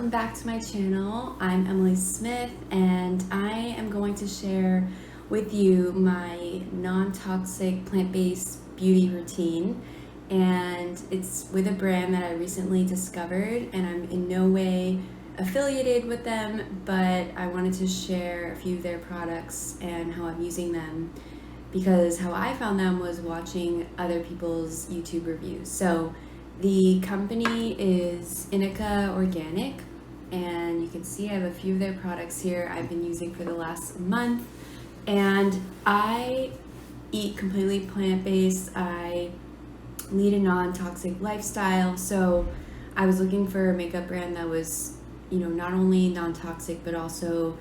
welcome back to my channel. I'm Emily Smith and I am going to share with you my non-toxic plant-based beauty routine, and it's with a brand that I recently discovered, and I'm in no way affiliated with them, but I wanted to share a few of their products and how I'm using them, because how I found them was watching other people's YouTube reviews. So the company is Inika Organic, and you can see I have a few of their products here I've been using for the last month, and I eat completely plant-based. I lead a non-toxic lifestyle, so I was looking for a makeup brand that was, not only non-toxic but also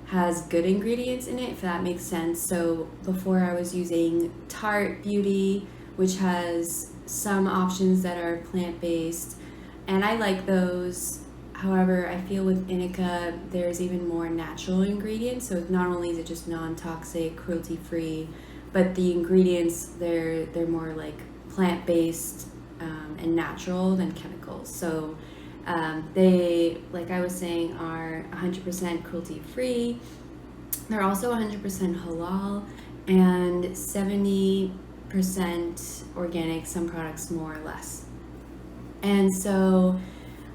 has good ingredients in it, if that makes sense. So before I was using Tarte Beauty, which has some options that are plant-based, and I like those. However, I feel with Inika there's even more natural ingredients, so not only is it just non-toxic, cruelty-free, but the ingredients, they're more like plant-based and natural than chemicals. So they, like I was saying, are 100% cruelty-free. They're also 100% halal and 70% organic, some products more or less. And so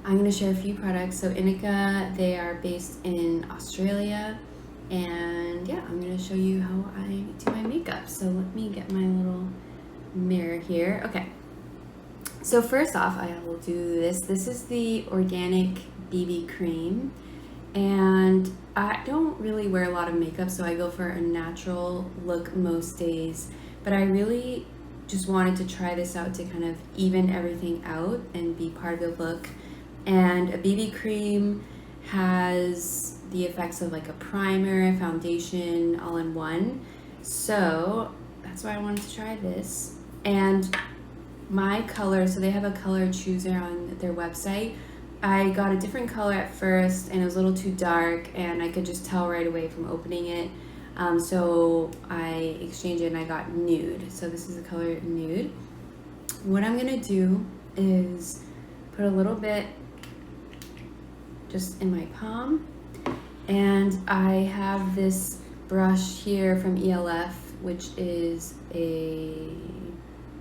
I'm going to share a few products. So Inika, they are based in Australia, and yeah, I'm going to show you how I do my makeup. So let me get my little mirror here. Okay, so first off, I will do this. This is the organic BB cream, and I don't really wear a lot of makeup, so I go for a natural look most days, but I really just wanted to try this out to kind of even everything out and be part of the look. And a BB cream has the effects of like a primer, a foundation, all in one. So that's why I wanted to try this. And my color, so they have a color chooser on their website. I got a different color at first, and it was a little too dark, and I could just tell right away from opening it. So I exchanged it and I got nude. So this is the color nude. What I'm gonna do is put a little bit just in my palm, and I have this brush here from ELF, which is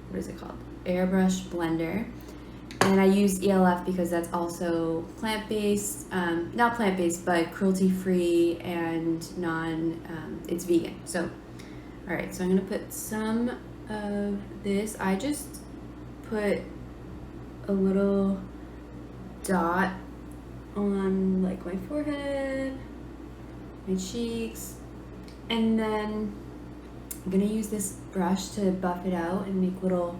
what is it called? Airbrush blender. And I use ELF because that's also plant-based, not plant-based, but cruelty-free and it's vegan. So, all right, so I'm gonna put some of this. I just put a little dot on like my forehead, my cheeks, and then I'm gonna use this brush to buff it out and make little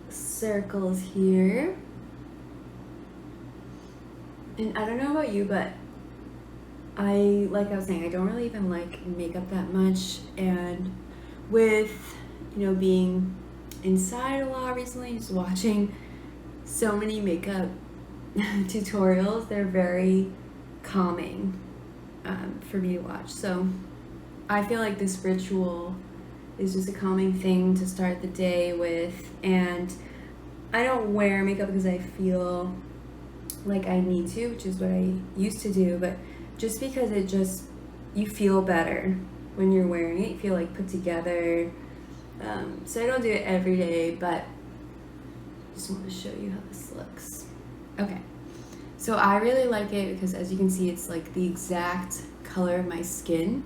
circles here. And I don't know about you, but like I was saying, I don't really even like makeup that much, and with being inside a lot recently, just watching so many makeup tutorials, they're very calming for me to watch. So I feel like this ritual is just a calming thing to start the day with. And I don't wear makeup because I feel like I need to, which is what I used to do, but just because you feel better when you're wearing it, you feel like put together. So I don't do it every day, but I just want to show you how this looks. Okay, so I really like it because, as you can see, it's like the exact color of my skin,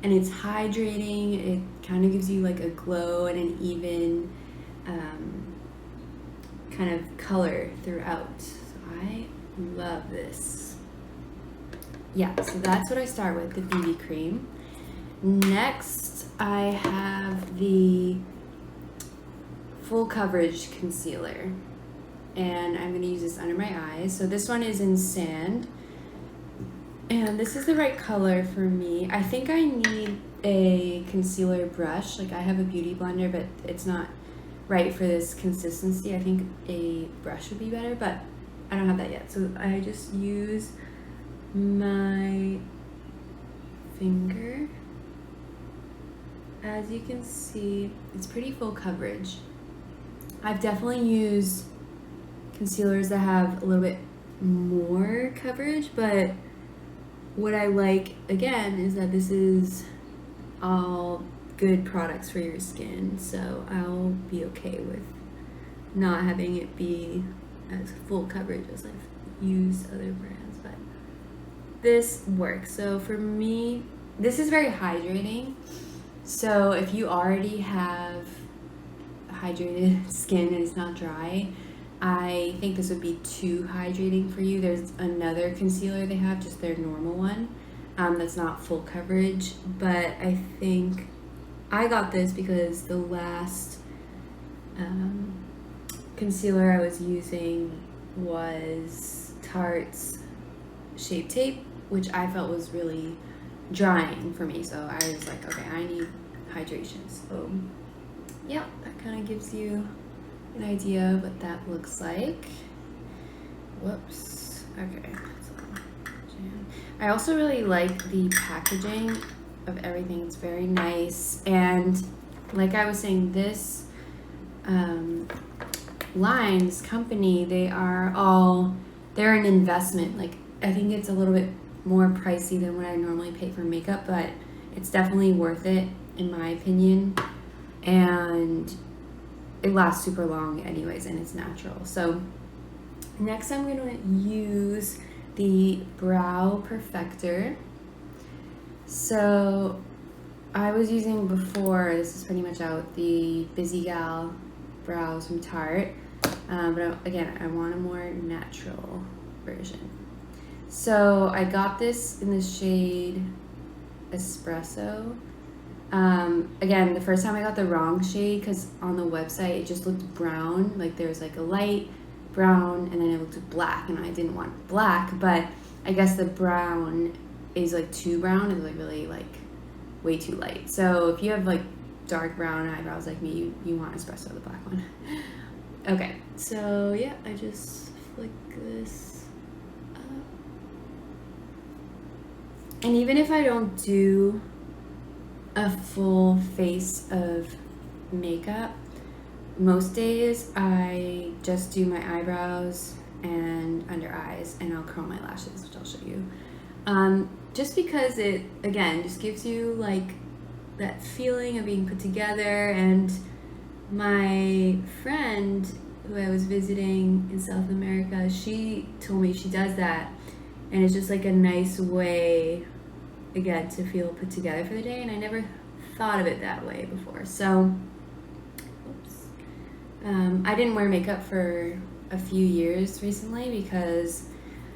and it's hydrating. It kind of gives you like a glow and an even kind of color throughout. So I love this. Yeah, so that's what I start with, the BB cream. Next, I have the full coverage concealer, and I'm going to use this under my eyes. So this one is in Sand, and this is the right color for me. I think I need a concealer brush. Like, I have a beauty blender, but it's not right for this consistency. I think a brush would be better, but I don't have that yet. So I just use my finger. As you can see, it's pretty full coverage. I've definitely used concealers that have a little bit more coverage, but what I like again is that this is all good products for your skin, so I'll be okay with not having it be as full coverage as I've used other brands, but this works. So for me, this is very hydrating. So if you already have hydrated skin and it's not dry, I think this would be too hydrating for you. There's another concealer they have, just their normal one, that's not full coverage, but I think I got this because the last concealer I was using was Tarte's Shape Tape, which I felt was really drying for me, so I was like, okay, I need hydration. So yeah, that kind of gives you an idea of what that looks like. Whoops. Okay. I also really like the packaging of everything. It's very nice, and like I was saying, this line, this company, they're an investment. Like, I think it's a little bit more pricey than what I normally pay for makeup, but it's definitely worth it in my opinion, and it lasts super long anyways, and it's natural. So next I'm going to use the Brow Perfector. So I was using before, this is pretty much out, the Busy Gal brows from Tarte, but again, I want a more natural version. So I got this in the shade Espresso. Again, the first time I got the wrong shade because on the website it just looked brown, like there was like a light brown and then it looked black, and I didn't want black, but I guess the brown is like too brown. It's like really like way too light. So if you have like dark brown eyebrows like me, you want Espresso, the black one. Okay, so yeah, I just flick this up. And even if I don't do a full face of makeup, most days I just do my eyebrows and under eyes, and I'll curl my lashes, which I'll show you. Just because it, again, just gives you like that feeling of being put together. And my friend who I was visiting in South America, she told me she does that, and it's just like a nice way, again, to feel put together for the day, and I never thought of it that way before. So oops. I didn't wear makeup for a few years recently because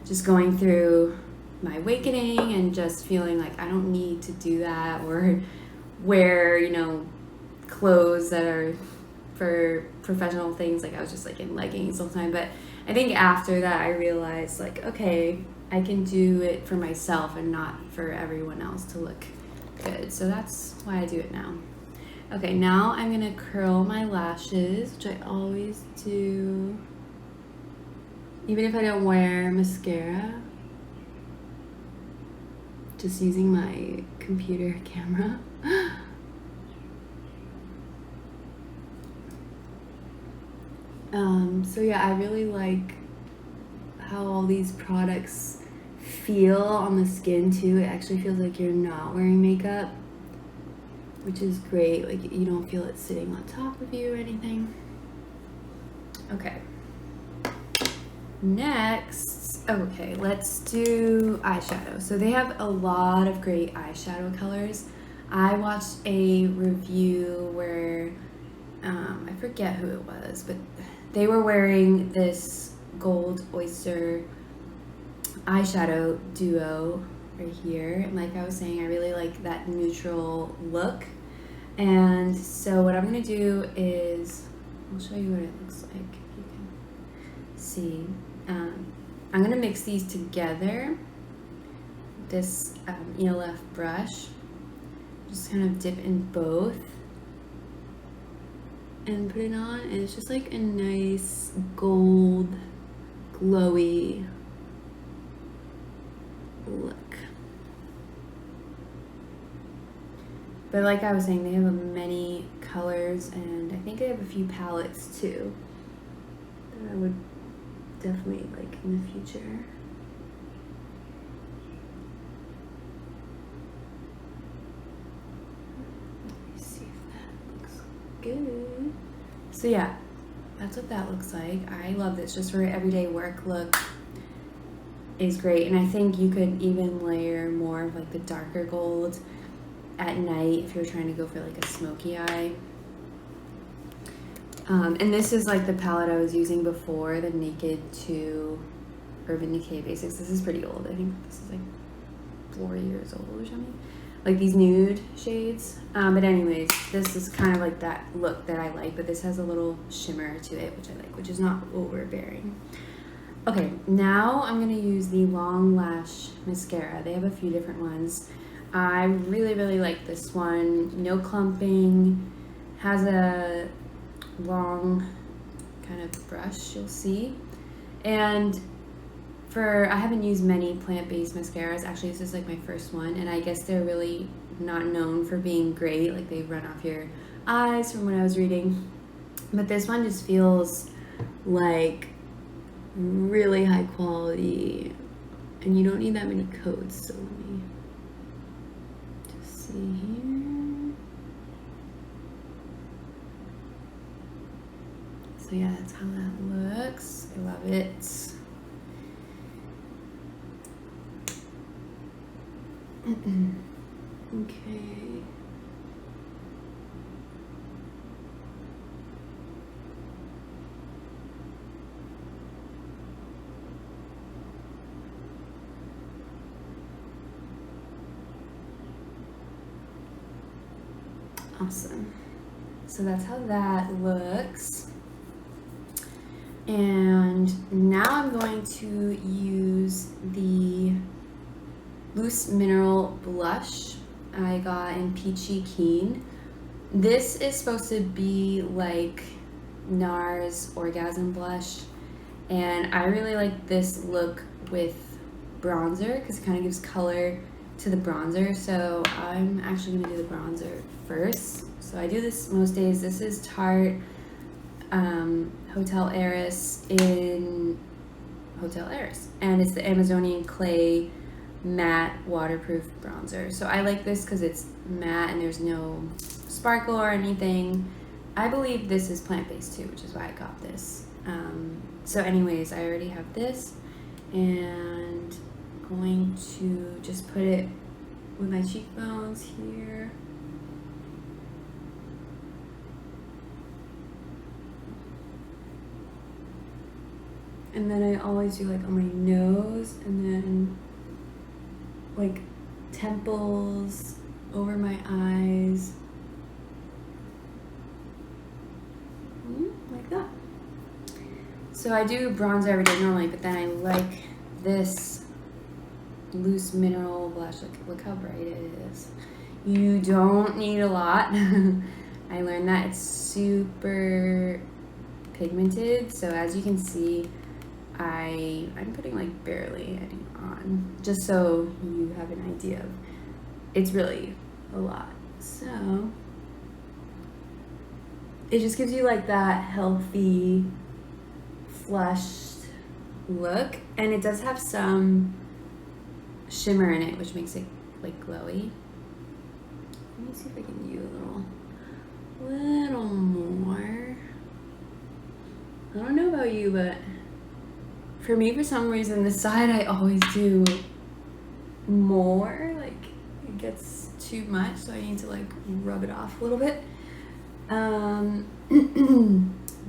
just going through my awakening and just feeling like I don't need to do that or wear, you know, clothes that are for professional things. Like I was just like in leggings all the time. But I think after that I realized like, okay, I can do it for myself and not for everyone else to look good. So that's why I do it now. Okay, now I'm gonna curl my lashes, which I always do, even if I don't wear mascara, just using my computer camera. So yeah, I really like how all these products feel on the skin too. It actually feels like you're not wearing makeup, which is great. Like you don't feel it sitting on top of you or anything. Okay. Next, okay, let's do eyeshadow. So they have a lot of great eyeshadow colors. I watched a review where, I forget who it was, but they were wearing this Gold Oyster eyeshadow duo right here. And like I was saying, I really like that neutral look. And so what I'm gonna do is, I'll show you what it looks like, if you can see. I'm gonna mix these together. This ELF brush, just kind of dip in both and put it on, and it's just like a nice gold, glowy look. But like I was saying, they have many colors, and I think they have a few palettes too that I would definitely like in the future. Let me see if that looks good. So yeah, that's what that looks like. I love this just for everyday work look. Is great, and I think you could even layer more of like the darker gold at night if you're trying to go for like a smoky eye. And this is like the palette I was using before, the Naked 2 Urban Decay Basics. This is pretty old. I think this is like 4 years old or something. Like these nude shades. But anyways, this is kind of like that look that I like, but this has a little shimmer to it, which I like, which is not overbearing. Okay, now I'm gonna use the Long Lash Mascara. They have a few different ones. I really, really like this one. No clumping, has a long kind of brush, you'll see. And I haven't used many plant-based mascaras. Actually, this is like my first one, and I guess they're really not known for being great. Like they run off your eyes from what I was reading. But this one just feels like really high quality, and you don't need that many coats. So let me just see here. So yeah, that's how that looks. I love it. Okay. Awesome. So that's how that looks. And now I'm going to use the Loose Mineral Blush I got in Peachy Keen. This is supposed to be like NARS Orgasm Blush, and I really like this look with bronzer because it kind of gives color to the bronzer. So I'm actually going to do the bronzer first. So I do this most days. This is Tarte Hotel Heiress in Hotel Heiress, and it's the Amazonian Clay Matte Waterproof Bronzer. So I like this because it's matte and there's no sparkle or anything. I believe this is plant-based too, which is why I got this. So anyways, I already have this, and I'm going to just put it with my cheekbones here. And then I always do like on my nose, and then like temples, over my eyes, like that. So I do bronzer every day normally, but then I like this Loose Mineral Blush. Look how bright it is. You don't need a lot. I learned that it's super pigmented, so as you can see, I'm putting like barely any on, just so you have an idea of, it's really a lot. So it just gives you like that healthy, flushed look, and it does have some shimmer in it, which makes it like glowy. Let me see if I can do a little more. I don't know about you, but for me, for some reason, this side I always do more. Like it gets too much, so I need to like rub it off a little bit.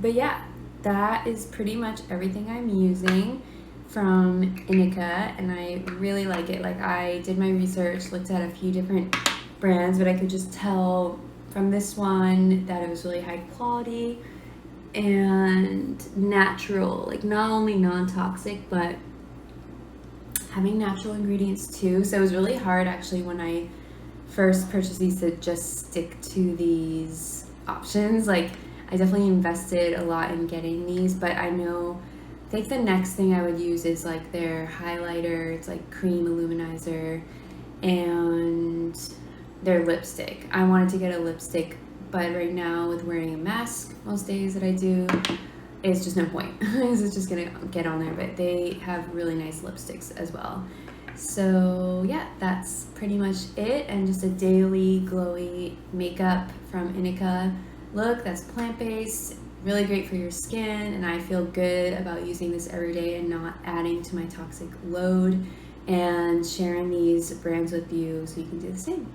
But yeah, that is pretty much everything I'm using from Inika, and I really like it. Like I did my research, looked at a few different brands, but I could just tell from this one that it was really high quality and natural, like not only non-toxic, but having natural ingredients too. So it was really hard actually when I first purchased these to just stick to these options. Like I definitely invested a lot in getting these, but I think the next thing I would use is like their highlighter. It's like cream illuminizer, and their lipstick. I wanted to get a lipstick, but right now with wearing a mask most days that I do, it's just no point because it's just gonna get on there. But they have really nice lipsticks as well. So yeah, that's pretty much it, and just a daily glowy makeup from Inika look that's plant-based, really great for your skin, and I feel good about using this every day and not adding to my toxic load, and sharing these brands with you so you can do the same.